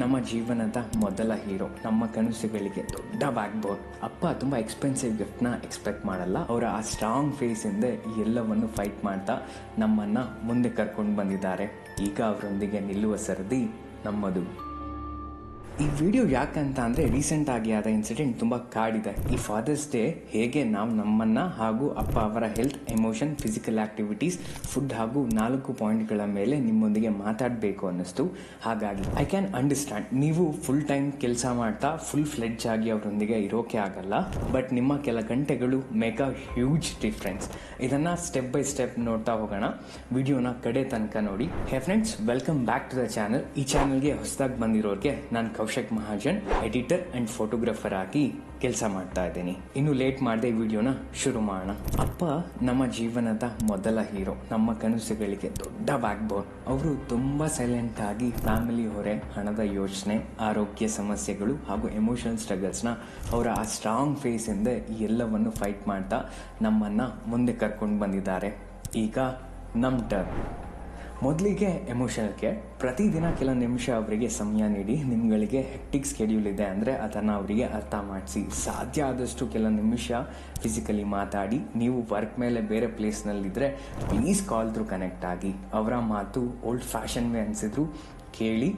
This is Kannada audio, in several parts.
ನಮ್ಮ ಜೀವನದ ಮೊದಲ ಹೀರೋ, ನಮ್ಮ ಕನಸುಗಳಿಗೆ ದೊಡ್ಡ ಬ್ಯಾಕ್ ಬೋನ್. ಅಪ್ಪ ತುಂಬಾ ಎಕ್ಸ್ಪೆನ್ಸಿವ್ ಗಿಫ್ಟ್ನ ಎಕ್ಸ್ಪೆಕ್ಟ್ ಮಾಡಲ್ಲ. ಅವರ ಆ ಸ್ಟ್ರಾಂಗ್ ಫೇಸ್ ಇಂದ ಈ ಎಲ್ಲವನ್ನು ಫೈಟ್ ಮಾಡ್ತಾ ನಮ್ಮನ್ನ ಮುಂದೆ ಕರ್ಕೊಂಡು ಬಂದಿದ್ದಾರೆ. ಈಗ ಅವರೊಂದಿಗೆ ನಿಲ್ಲುವ ಸರದಿ ನಮ್ಮದು. ಈ ವಿಡಿಯೋ ಯಾಕಂತ ಅಂದರೆ ರೀಸೆಂಟ್ ಆಗಿ ಆದ ಇನ್ಸಿಡೆಂಟ್ ತುಂಬ ಕಾಡಿದೆ. ಈ ಫಾದರ್ಸ್ ಡೇ ಹೇಗೆ ನಾವು ನಮ್ಮನ್ನು ಹಾಗೂ ಅಪ್ಪ ಅವರ health, emotion, physical activities, food ಹಾಗೂ 4 ಪಾಯಿಂಟ್ಗಳ ಮೇಲೆ ನಿಮ್ಮೊಂದಿಗೆ ಮಾತಾಡಬೇಕು ಅನ್ನಿಸ್ತು. ಹಾಗಾಗಿ ಐ ಕ್ಯಾನ್ ಅಂಡರ್ಸ್ಟ್ಯಾಂಡ್, ನೀವು ಫುಲ್ ಟೈಮ್ ಕೆಲಸ ಮಾಡ್ತಾ ಫುಲ್ ಫ್ಲೆಡ್ಜ್ ಆಗಿ ಅವರೊಂದಿಗೆ ಇರೋಕೆ ಆಗಲ್ಲ. ಬಟ್ ನಿಮ್ಮ ಕೆಲ ಗಂಟೆಗಳು ಮೇಕ್ ಅ ಹ್ಯೂಜ್ ಡಿಫ್ರೆನ್ಸ್. ಇದನ್ನು ಸ್ಟೆಪ್ ಬೈ ಸ್ಟೆಪ್ ನೋಡ್ತಾ ಹೋಗೋಣ. ವಿಡಿಯೋನ ಕಡೆ ತನಕ ನೋಡಿ. Hey friends, welcome back to the channel. ಈ ಚಾನಲ್ಗೆ ಹೊಸದಾಗಿ ಬಂದಿರೋರಿಗೆ ನಾನು Kaushik Mahajan, editor and photographer ಆಗಿ ಕೆಲಸ ಮಾಡ್ತಾ ಇದ್ದೀನಿ. ಇನ್ನು ಲೇಟ್ ಮಾಡದೆ ವಿಡಿಯೋನ ಶುರು ಮಾಡೋಣ. ಅಪ್ಪ ನಮ್ಮ ಜೀವನದ ಮೊದಲ ಹೀರೋ, ನಮ್ಮ ಕನಸುಗಳಿಗೆ ದೊಡ್ಡ ಬ್ಯಾಕ್ ಬೋನ್. ಅವರು ತುಂಬಾ ಸೈಲೆಂಟ್ ಆಗಿ ಫ್ಯಾಮಿಲಿ ಹೊರೆ, ಹಣದ ಯೋಚನೆ, ಆರೋಗ್ಯ ಸಮಸ್ಯೆಗಳು ಹಾಗೂ ಎಮೋಷನಲ್ ಸ್ಟ್ರಗಲ್ಸ್ನ ಅವರ ಆ ಸ್ಟ್ರಾಂಗ್ ಫೇಸ್ ಇಂದ ಈ ಎಲ್ಲವನ್ನು ಫೈಟ್ ಮಾಡ್ತಾ ನಮ್ಮನ್ನ ಮುಂದೆ ಕರ್ಕೊಂಡು ಬಂದಿದ್ದಾರೆ. ಈಗ ನಮ್ಮ ಟರ್ನ್. ಮೊದಲಿಗೆ ಎಮೋಷನಲ್ ಕೇರ್. ಪ್ರತಿದಿನ ಕೆಲ ನಿಮಿಷ ಅವರಿಗೆ ಸಮಯ ನೀಡಿ. ನಿಮ್ಗಳಿಗೆ ಹೆಕ್ಟಿಕ್ ಸ್ಕೆಡ್ಯೂಲ್ ಇದೆ ಅಂದರೆ ಅದನ್ನು ಅವರಿಗೆ ಅರ್ಥ ಮಾಡಿಸಿ. ಸಾಧ್ಯ ಆದಷ್ಟು ಕೆಲ ನಿಮಿಷ ಫಿಸಿಕಲಿ ಮಾತಾಡಿ. ನೀವು ವರ್ಕ್ ಮೇಲೆ ಬೇರೆ ಪ್ಲೇಸ್ನಲ್ಲಿದ್ದರೆ ಪ್ಲೀಸ್ ಕಾಲ್ ಥ್ರೂ ಕನೆಕ್ಟ್ ಆಗಿ. ಅವರ ಮಾತು ಓಲ್ಡ್ ಫ್ಯಾಷನ್ ವೇ ಅನಿಸಿದ್ರು ಕೇಳಿ,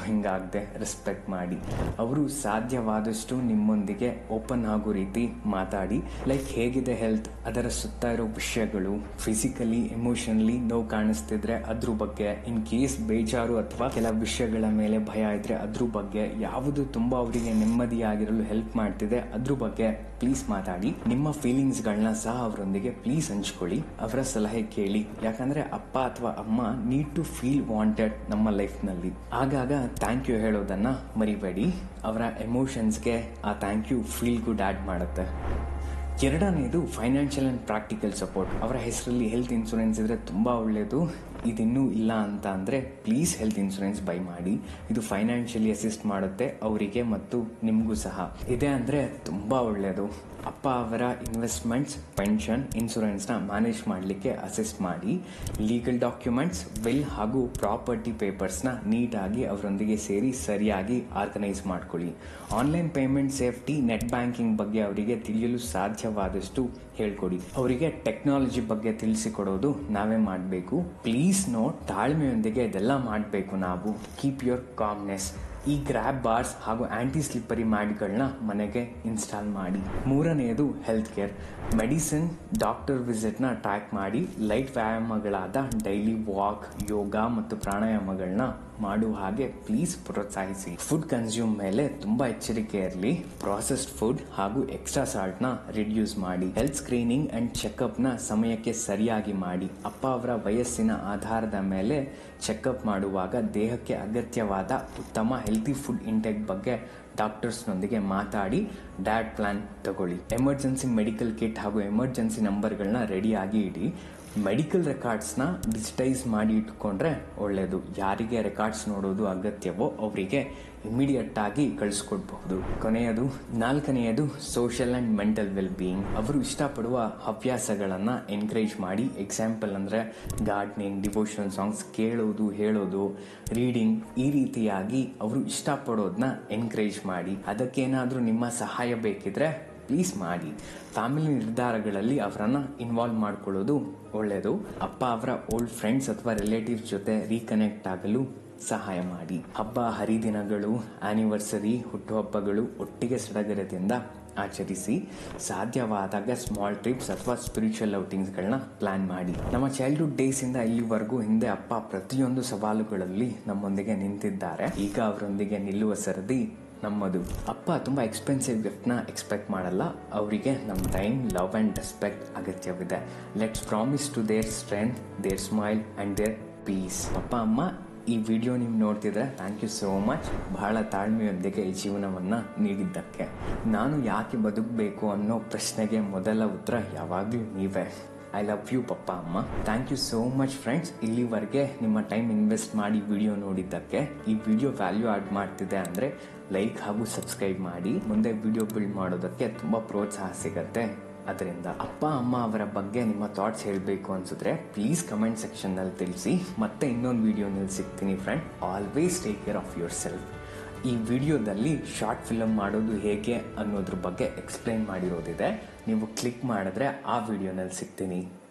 ಹಿಂಗಾಗದೆ ರೆಸ್ಪೆಕ್ಟ್ ಮಾಡಿ. ಅವರು ಸಾಧ್ಯವಾದಷ್ಟು ನಿಮ್ಮೊಂದಿಗೆ ಓಪನ್ ಆಗೋ ರೀತಿ ಮಾತಾಡಿ. ಲೈಕ್ ಹೇಗಿದೆ ಹೆಲ್ತ್, ಅದರ ಸುತ್ತ ಇರೋ ವಿಷಯಗಳು, ಫಿಸಿಕಲಿ ಎಮೋಷನಲಿ ನೋವು ಕಾಣಿಸ್ತಿದ್ರೆ ಅದ್ರ ಬಗ್ಗೆ, ಇನ್ ಕೇಸ್ ಬೇಜಾರು ಅಥವಾ ಕೆಲ ವಿಷಯಗಳ ಮೇಲೆ ಭಯ ಇದ್ರೆ ಅದ್ರ ಬಗ್ಗೆ, ಯಾವುದು ತುಂಬ ಅವರಿಗೆ ನೆಮ್ಮದಿಯಾಗಿರಲು ಹೆಲ್ಪ್ ಮಾಡ್ತಿದೆ ಅದ್ರ ಬಗ್ಗೆ ಪ್ಲೀಸ್ ಮಾತಾಡಿ. ನಿಮ್ಮ ಫೀಲಿಂಗ್ಸ್ಗಳನ್ನ ಸಹ ಅವರೊಂದಿಗೆ ಪ್ಲೀಸ್ ಹಂಚ್ಕೊಳ್ಳಿ. ಅವರ ಸಲಹೆ ಕೇಳಿ. ಯಾಕಂದ್ರೆ ಅಪ್ಪ ಅಥವಾ ಅಮ್ಮ ನೀಡ್ ಟು ಫೀಲ್ ವಾಂಟೆಡ್ ನಮ್ಮ ಲೈಫ್ನಲ್ಲಿ. ಆಗಾಗ ಥ್ಯಾಂಕ್ ಯು ಹೇಳೋದನ್ನ ಮರಿಬೇಡಿ. ಅವರ ಎಮೋಷನ್ಸ್ಗೆ ಆ thank you feel good add ಮಾಡುತ್ತೆ. ಎರಡನೇದು ಫೈನಾನ್ಷಿಯಲ್ ಆ್ಯಂಡ್ ಪ್ರಾಕ್ಟಿಕಲ್ ಸಪೋರ್ಟ್. ಅವರ ಹೆಸರಲ್ಲಿ ಹೆಲ್ತ್ ಇನ್ಶೂರೆನ್ಸ್ ಇದ್ರೆ ತುಂಬ ಒಳ್ಳೆಯದು. ಇದಿನ್ನೂ ಇಲ್ಲ ಅಂತ ಅಂದರೆ ಪ್ಲೀಸ್ ಹೆಲ್ತ್ ಇನ್ಶೂರೆನ್ಸ್ ಬೈ ಮಾಡಿ. ಇದು ಫೈನಾನ್ಷಿಯಲಿ ಅಸಿಸ್ಟ್ ಮಾಡುತ್ತೆ ಅವರಿಗೆ ಮತ್ತು ನಿಮಗೂ ಸಹ. ಇದೆ ಅಂದರೆ ತುಂಬ ಒಳ್ಳೆಯದು. ಅಪ್ಪ ಅವರ ಇನ್ವೆಸ್ಟ್ಮೆಂಟ್ಸ್, ಪೆನ್ಷನ್, ಇನ್ಶೂರೆನ್ಸ್ನ ಮ್ಯಾನೇಜ್ ಮಾಡಲಿಕ್ಕೆ ಅಸಿಸ್ಟ್ ಮಾಡಿ. ಲೀಗಲ್ ಡಾಕ್ಯುಮೆಂಟ್ಸ್, ವಿಲ್ ಹಾಗೂ ಪ್ರಾಪರ್ಟಿ ಪೇಪರ್ಸ್ನ ನೀಟಾಗಿ ಅವರೊಂದಿಗೆ ಸೇರಿ ಸರಿಯಾಗಿ ಆರ್ಗನೈಸ್ ಮಾಡ್ಕೊಳ್ಳಿ. Online payment safety, net banking ಬಗ್ಗೆ ಅವರಿಗೆ ತಿಳಿಯಲು ಸಾಧ್ಯವಾದಷ್ಟು ಹೇಳ್ಕೊಡಿ. ಅವರಿಗೆ ಟೆಕ್ನಾಲಜಿ ಬಗ್ಗೆ ತಿಳಿಸಿಕೊಡೋದು ನಾವೇ ಮಾಡಬೇಕು. ಪ್ಲೀಸ್ ನೋಟ್, ತಾಳ್ಮೆಯೊಂದಿಗೆ ಇದೆಲ್ಲ ಮಾಡಬೇಕು ನಾವು. Keep your calmness. ಈ ಗ್ರ್ಯಾಬ್ ಬಾರ್ಸ್ ಹಾಗೂ ಆಂಟಿ ಸ್ಲಿಪ್ಪರಿ ಮ್ಯಾಟ್ಗಳನ್ನ ಮನೆಗೆ ಇನ್ಸ್ಟಾಲ್ ಮಾಡಿ. ಮೂರನೆಯದು ಹೆಲ್ತ್ ಕೇರ್. ಮೆಡಿಸಿನ್, ಡಾಕ್ಟರ್ ವಿಸಿಟ್ನ ಟ್ರ್ಯಾಕ್ ಮಾಡಿ. ಲೈಟ್ ವ್ಯಾಯಾಮಗಳಾದ ಡೈಲಿ ವಾಕ್, ಯೋಗ ಮತ್ತು ಪ್ರಾಣಾಯಾಮಗಳನ್ನ ಮಾಡುವ ಹಾಗೆ ಪ್ಲೀಸ್ ಪ್ರೋತ್ಸಾಹಿಸಿ. ಫುಡ್ ಕನ್ಸ್ಯೂಮ್ ಮೇಲೆ ತುಂಬ ಎಚ್ಚರಿಕೆ ಇರಲಿ. ಪ್ರಾಸೆಸ್ಡ್ ಫುಡ್ ಹಾಗೂ ಎಕ್ಸ್ಟ್ರಾ ಸಾಲ್ಟ್ನ ರಿಡ್ಯೂಸ್ ಮಾಡಿ. ಹೆಲ್ತ್ ಸ್ಕ್ರೀನಿಂಗ್ ಅಂಡ್ ಚೆಕಪ್ನ ಸಮಯಕ್ಕೆ ಸರಿಯಾಗಿ ಮಾಡಿ. ಅಪ್ಪ ಅವರ ವಯಸ್ಸಿನ ಆಧಾರದ ಮೇಲೆ ಚೆಕಪ್ ಮಾಡುವಾಗ ದೇಹಕ್ಕೆ ಅಗತ್ಯವಾದ ಉತ್ತಮ ಹೆಲ್ತಿ ಫುಡ್ ಇಂಟೇಕ್ ಬಗ್ಗೆ ಡಾಕ್ಟರ್ಸ್ನೊಂದಿಗೆ ಮಾತಾಡಿ ಡಯಟ್ ಪ್ಲಾನ್ ತಗೊಳ್ಳಿ. ಎಮರ್ಜೆನ್ಸಿ ಮೆಡಿಕಲ್ ಕಿಟ್ ಹಾಗೂ ಎಮರ್ಜೆನ್ಸಿ ನಂಬರ್ಗಳನ್ನ ರೆಡಿಯಾಗಿ ಇಡಿ. ಮೆಡಿಕಲ್ ರೆಕಾರ್ಡ್ಸ್ನ ಡಿಜಿಟೈಸ್ ಮಾಡಿ ಇಟ್ಕೊಂಡ್ರೆ ಒಳ್ಳೆಯದು. ಯಾರಿಗೆ ರೆಕಾರ್ಡ್ಸ್ ನೋಡೋದು ಅಗತ್ಯವೋ ಅವರಿಗೆ ಇಮಿಡಿಯೇಟ್ ಆಗಿ ಕಳಿಸ್ಕೊಡ್ಬಹುದು. ನಾಲ್ಕನೆಯದು social and mental well being. ಅವರು ಇಷ್ಟಪಡುವ ಹವ್ಯಾಸಗಳನ್ನು ಎನ್ಕರೇಜ್ ಮಾಡಿ. ಎಕ್ಸಾಂಪಲ್ ಅಂದರೆ ಗಾರ್ಡನಿಂಗ್, ಡಿವೋಷನಲ್ ಸಾಂಗ್ಸ್ ಕೇಳೋದು, ಹೇಳೋದು, ರೀಡಿಂಗ್, ಈ ರೀತಿಯಾಗಿ ಅವರು ಇಷ್ಟಪಡೋದನ್ನ ಎನ್ಕರೇಜ್ ಮಾಡಿ. ಅದಕ್ಕೇನಾದರೂ ನಿಮ್ಮ ಸಹಾಯ ಬೇಕಿದ್ರೆ ಪ್ಲೀಸ್ ಮಾಡಿ. ಫ್ಯಾಮಿಲಿ ನಿರ್ಧಾರಗಳಲ್ಲಿ ಅವರನ್ನು ಇನ್ವಾಲ್ವ್ ಮಾಡ್ಕೊಳ್ಳೋದು ಒಳ್ಳೆಯದು. ಅಪ್ಪ ಅವರ ಓಲ್ಡ್ ಫ್ರೆಂಡ್ಸ್ ಅಥವಾ ರಿಲೇಟಿವ್ಸ್ ಜೊತೆ ರೀಕನೆಕ್ಟ್ ಆಗಲು ಸಹಾಯ ಮಾಡಿ. ಹಬ್ಬ ಹರಿದಿನಗಳು, ಆನಿವರ್ಸರಿ, ಹುಟ್ಟುಹಬ್ಬಗಳು ಒಟ್ಟಿಗೆ ಸಡಗರದಿಂದ ಆಚರಿಸಿ. ಸಾಧ್ಯವಾದಾಗ ಸ್ಮಾಲ್ ಟ್ರಿಪ್ಸ್ ಅಥವಾ ಸ್ಪಿರಿಚುವಲ್ ಔಟಿಂಗ್ಸ್ಗಳನ್ನ ಪ್ಲಾನ್ ಮಾಡಿ. ನಮ್ಮ ಚೈಲ್ಡ್ಹುಡ್ ಡೇಸಿಂದ ಇಲ್ಲಿವರೆಗೂ ಹಿಂದೆ ಅಪ್ಪ ಪ್ರತಿಯೊಂದು ಸವಾಲುಗಳಲ್ಲಿ ನಮ್ಮೊಂದಿಗೆ ನಿಂತಿದ್ದಾರೆ. ಈಗ ಅವರೊಂದಿಗೆ ನಿಲ್ಲುವ ಸರದಿ ನಮ್ಮದು. ಅಪ್ಪ ತುಂಬ ಎಕ್ಸ್ಪೆನ್ಸಿವ್ ಗಿಫ್ಟ್ನ ಎಕ್ಸ್ಪೆಕ್ಟ್ ಮಾಡಲ್ಲ. ಅವರಿಗೆ ನಮ್ಮ ಟೈಮ್, ಲವ್ ಆ್ಯಂಡ್ ರೆಸ್ಪೆಕ್ಟ್ ಅಗತ್ಯವಿದೆ. Let's promise to their strength, their smile and their peace. ಅಪ್ಪ ಅಮ್ಮ, ಈ ವಿಡಿಯೋ ನೀವು ನೋಡ್ತಿದ್ರೆ ಥ್ಯಾಂಕ್ ಯು ಸೋ ಮಚ್. ಬಹಳ ತಾಳ್ಮೆಯೊಂದಿಗೆ ಈ ಜೀವನವನ್ನು ನೀಡಿದ್ದಕ್ಕೆ. ನಾನು ಯಾಕೆ ಬದುಕಬೇಕು ಅನ್ನೋ ಪ್ರಶ್ನೆಗೆ ಮೊದಲ ಉತ್ತರ ಯಾವಾಗಲೂ ನೀವೇ. ಐ ಲವ್ ಯು ಪಪ್ಪ ಅಮ್ಮ. Thank you so much friends. ಇಲ್ಲಿವರೆಗೆ ನಿಮ್ಮ ಟೈಮ್ ಇನ್ವೆಸ್ಟ್ ಮಾಡಿ ವಿಡಿಯೋ ನೋಡಿದ್ದಕ್ಕೆ. ಈ ವಿಡಿಯೋ ವ್ಯಾಲ್ಯೂ ಆ್ಯಡ್ ಮಾಡ್ತಿದೆ ಅಂದರೆ ಲೈಕ್ ಹಾಗೂ ಸಬ್ಸ್ಕ್ರೈಬ್ ಮಾಡಿ. ಮುಂದೆ ವಿಡಿಯೋ ಬಿಲ್ಡ್ ಮಾಡೋದಕ್ಕೆ ತುಂಬ ಪ್ರೋತ್ಸಾಹ ಸಿಗತ್ತೆ. ಅದರಿಂದ ಅಪ್ಪ ಅಮ್ಮ ಅವರ ಬಗ್ಗೆ ನಿಮ್ಮ ಥಾಟ್ಸ್ ಹೇಳಬೇಕು ಅನಿಸಿದ್ರೆ ಪ್ಲೀಸ್ ಕಮೆಂಟ್ ಸೆಕ್ಷನ್ನಲ್ಲಿ ತಿಳಿಸಿ. ಮತ್ತೆ ಇನ್ನೊಂದು ವಿಡಿಯೋನಲ್ಲಿ ಸಿಗ್ತೀನಿ friend. Always take care of your self. ಈ ವಿಡಿಯೋದಲ್ಲಿ ಶಾರ್ಟ್ ಫಿಲಮ್ ಮಾಡೋದು ಹೇಗೆ ಅನ್ನೋದ್ರ ಬಗ್ಗೆ ಎಕ್ಸ್ಪ್ಲೈನ್ ಮಾಡಿರೋದಿದೆ. ನೀವು ಕ್ಲಿಕ್ ಮಾಡಿದ್ರೆ ಆ ವಿಡಿಯೋನಲ್ಲಿ ಸಿಗ್ತೀನಿ.